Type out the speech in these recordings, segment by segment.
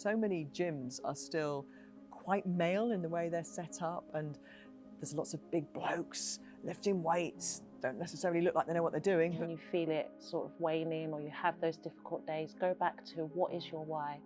so many gyms are still quite male in the way they're set up, and there's lots of big blokes lifting weights, don't necessarily look like they know what they're doing. When you feel it sort of waning or you have those difficult days, go back to what is your why.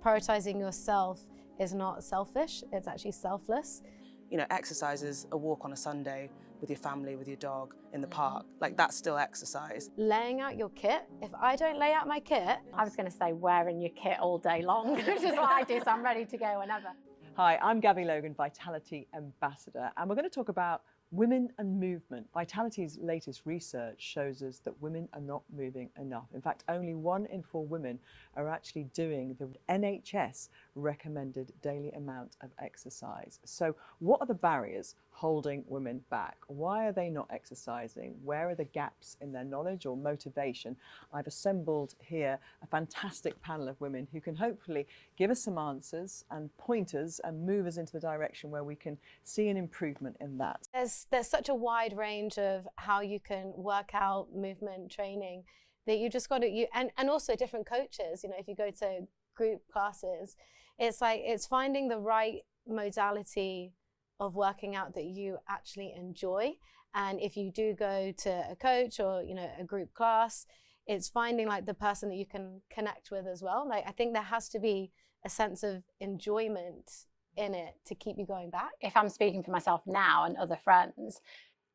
Prioritising yourself is not selfish, it's actually selfless. You know, exercise is a walk on a Sunday with your family, with your dog, in the park. Like, that's still exercise. Laying out your kit. If I don't lay out my kit, I was going to say wearing your kit all day long, which is what I do, so I'm ready to go whenever. Hi, I'm Gabby Logan, Vitality Ambassador, and we're going to talk about women and movement. Vitality's latest research shows us that women are not moving enough. In fact, only 1 in 4 women are actually doing the NHS recommended daily amount of exercise. So what are the barriers holding women back? Why are they not exercising? Where are the gaps in their knowledge or motivation? I've assembled here a fantastic panel of women who can hopefully give us some answers and pointers and move us into the direction where we can see an improvement in that. there's such a wide range of how you can work out movement training that you just got to, and also different coaches. You know, if you go to group classes, it's like, it's finding the right modality of working out that you actually enjoy. And if you do go to a coach or, you know, a group class, it's finding like the person that you can connect with as well. Like, I think there has to be a sense of enjoyment in it to keep you going back. If I'm speaking for myself now and other friends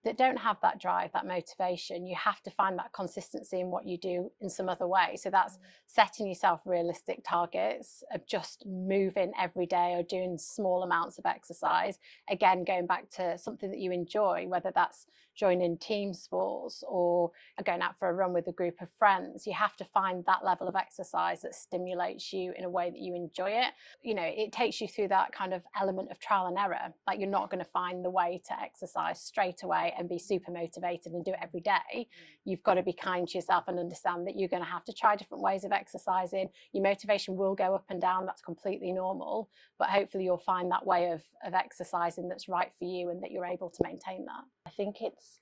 that don't have that drive, that motivation, you have to find that consistency in what you do in some other way. So that's setting yourself realistic targets of just moving every day or doing small amounts of exercise. Again, going back to something that you enjoy, whether that's joining team sports or going out for a run with a group of friends. You have to find that level of exercise that stimulates you in a way that you enjoy it. You know, it takes you through that kind of element of trial and error. Like, you're not going to find the way to exercise straight away and be super motivated and do it every day. You've got to be kind to yourself and understand that you're going to have to try different ways of exercising. Your motivation will go up and down. That's completely normal. But hopefully you'll find that way of exercising that's right for you and that you're able to maintain that. I think it's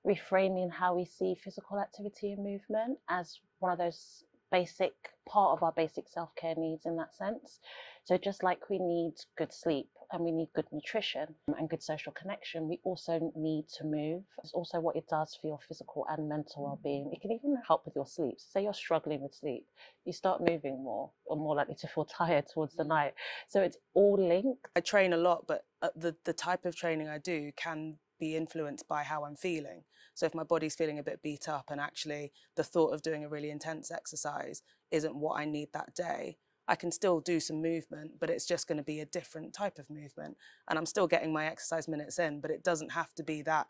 reframing how we see physical activity and movement as one of those basic part of our basic self-care needs in that sense. So just like we need good sleep and we need good nutrition and good social connection, we also need to move. It's also what it does for your physical and mental well-being. It can even help with your sleep. So say you're struggling with sleep, you start moving more, or more likely to feel tired towards the night. So it's all linked. I train a lot, but the type of training I do can be influenced by how I'm feeling. So if my body's feeling a bit beat up and actually the thought of doing a really intense exercise isn't what I need that day, I can still do some movement, but it's just going to be a different type of movement. And I'm still getting my exercise minutes in, but it doesn't have to be that,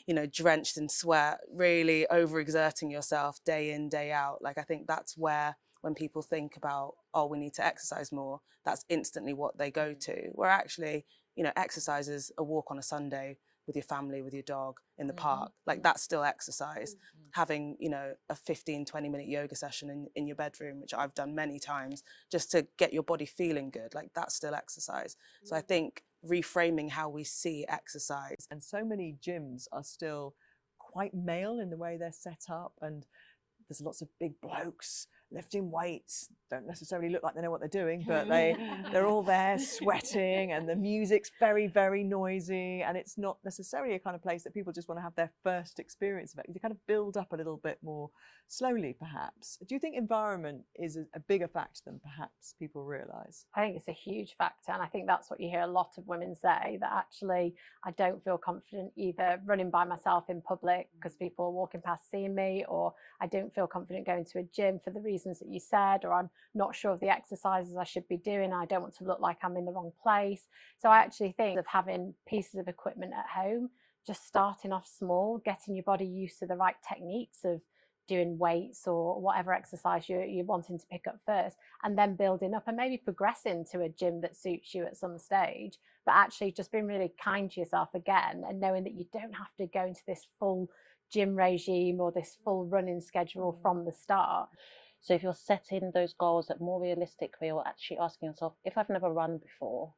you know, drenched in sweat, really overexerting yourself day in, day out. Like, I think that's where, when people think about, oh, we need to exercise more, that's instantly what they go to. Where actually, you know, exercise is a walk on a Sunday with your family, with your dog, in the park. Like, that's still exercise. Having, you know, a 15-20 minute yoga session in your bedroom, which I've done many times, just to get your body feeling good, like, that's still exercise. So I think reframing how we see exercise. And so many gyms are still quite male in the way they're set up, and there's lots of big blokes lifting weights, don't necessarily look like they know what they're doing, but they're all there sweating, and the music's very, very noisy, and it's not necessarily a kind of place that people just want to have their first experience of it. You kind of build up a little bit more slowly, perhaps. Do you think environment is a bigger factor than perhaps people realise? I think it's a huge factor, and I think that's what you hear a lot of women say, that actually I don't feel confident either running by myself in public because people are walking past seeing me, or I don't feel confident going to a gym for the reasons that you said, or I'm not sure of the exercises I should be doing. I don't want to look like I'm in the wrong place. So I actually think of having pieces of equipment at home, just starting off small, getting your body used to the right techniques of doing weights or whatever exercise you're wanting to pick up first, and then building up and maybe progressing to a gym that suits you at some stage. But actually just being really kind to yourself again, and knowing that you don't have to go into this full gym regime or this full running schedule from the start. So if you're setting those goals at more realistic way, or actually asking yourself, if I've never run before,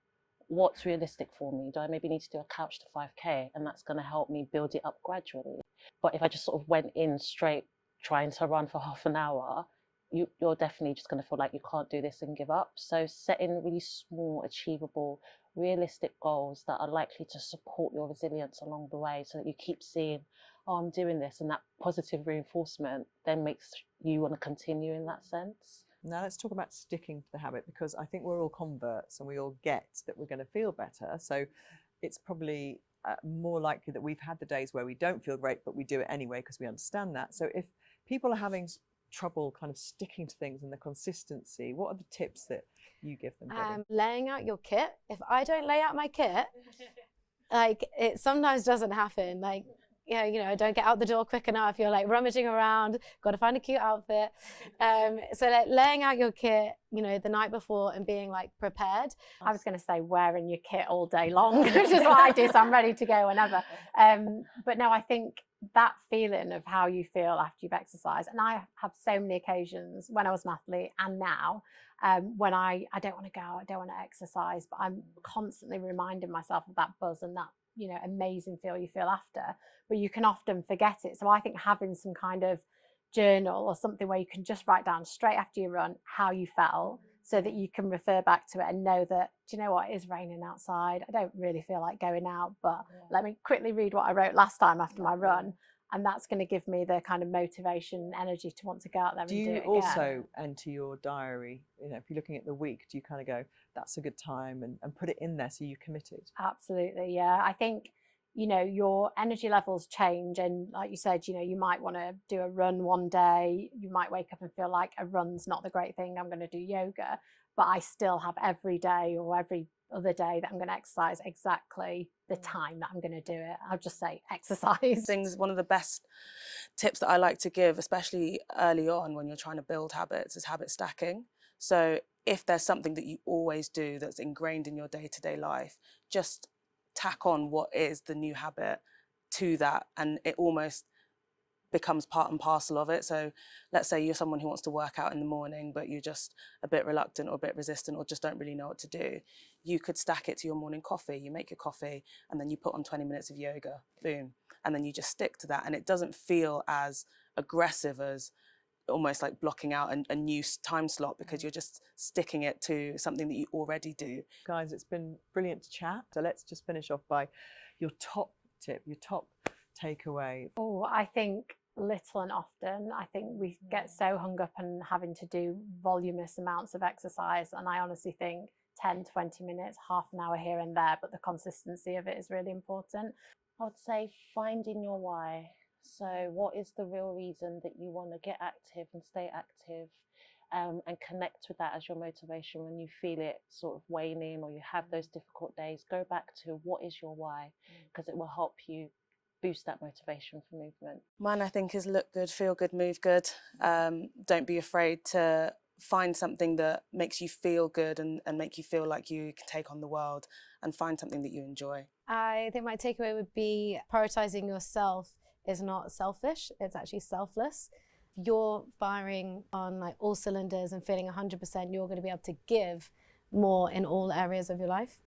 what's realistic for me? Do I maybe need to do a couch to 5K? And that's going to help me build it up gradually. But if I just sort of went in straight trying to run for half an hour, you're definitely just going to feel like you can't do this and give up. So setting really small, achievable, realistic goals that are likely to support your resilience along the way, so that you keep seeing, oh, I'm doing this, and that positive reinforcement then makes you want to continue in that sense. Now let's talk about sticking to the habit, because I think we're all converts and we all get that we're going to feel better. So it's probably more likely that we've had the days where we don't feel great, but we do it anyway because we understand that. So if people are having trouble kind of sticking to things and the consistency, what are the tips that you give them? Laying out your kit. If I don't lay out my kit, like, it sometimes doesn't happen. Like, yeah, you know, I don't get out the door quick enough. You're like rummaging around, got to find a cute outfit. So like laying out your kit, you know, the night before and being like prepared. I was going to say wearing your kit all day long, which is what I do. So I'm ready to go whenever. But no, I think that feeling of how you feel after you've exercised, and I have so many occasions when I was an athlete and now, when I don't want to go, I don't want to exercise, but I'm constantly reminding myself of that buzz and that, you know, amazing feel you feel after, but you can often forget it. So I think having some kind of journal or something where you can just write down straight after you run how you felt, so that you can refer back to it and know that, do you know what, it is raining outside, I don't really feel like going out, but let me quickly read what I wrote last time after my run, and that's going to give me the kind of motivation and energy to want to go out there and do it again. Do you also enter your diary, you know, if you're looking at the week, do you kind of go, that's a good time, and put it in there so you committed? Absolutely, yeah. I think, you know, your energy levels change, and like you said, you know, you might want to do a run one day, you might wake up and feel like a run's not the great thing, I'm going to do yoga, but I still have every day or every other day that I'm going to exercise exactly the time that I'm going to do it. I'll just say exercise. One of the best tips that I like to give, especially early on when you're trying to build habits, is habit stacking. So if there's something that you always do that's ingrained in your day-to-day life, just tack on what is the new habit to that, and it almost becomes part and parcel of it. So let's say you're someone who wants to work out in the morning, but you're just a bit reluctant or a bit resistant or just don't really know what to do. You could stack it to your morning coffee. You make your coffee and then you put on 20 minutes of yoga, boom. And then you just stick to that. And it doesn't feel as aggressive as almost like blocking out a new time slot, because you're just sticking it to something that you already do. Guys, it's been brilliant to chat. So let's just finish off by your top tip, your top takeaway. Oh, I think little and often. I think we get so hung up on having to do voluminous amounts of exercise, and I honestly think 10, 20 minutes, half an hour here and there, but the consistency of it is really important. I would say finding your why. So what is the real reason that you want to get active and stay active, and connect with that as your motivation when you feel it sort of waning or you have those difficult days. Go back to what is your why, because it will help you boost that motivation for movement. Mine, I think, is look good, feel good, move good. Don't be afraid to find something that makes you feel good and make you feel like you can take on the world, and find something that you enjoy. I think my takeaway would be prioritizing yourself is not selfish, it's actually selfless. You're firing on like all cylinders and feeling 100%, you're going to be able to give more in all areas of your life.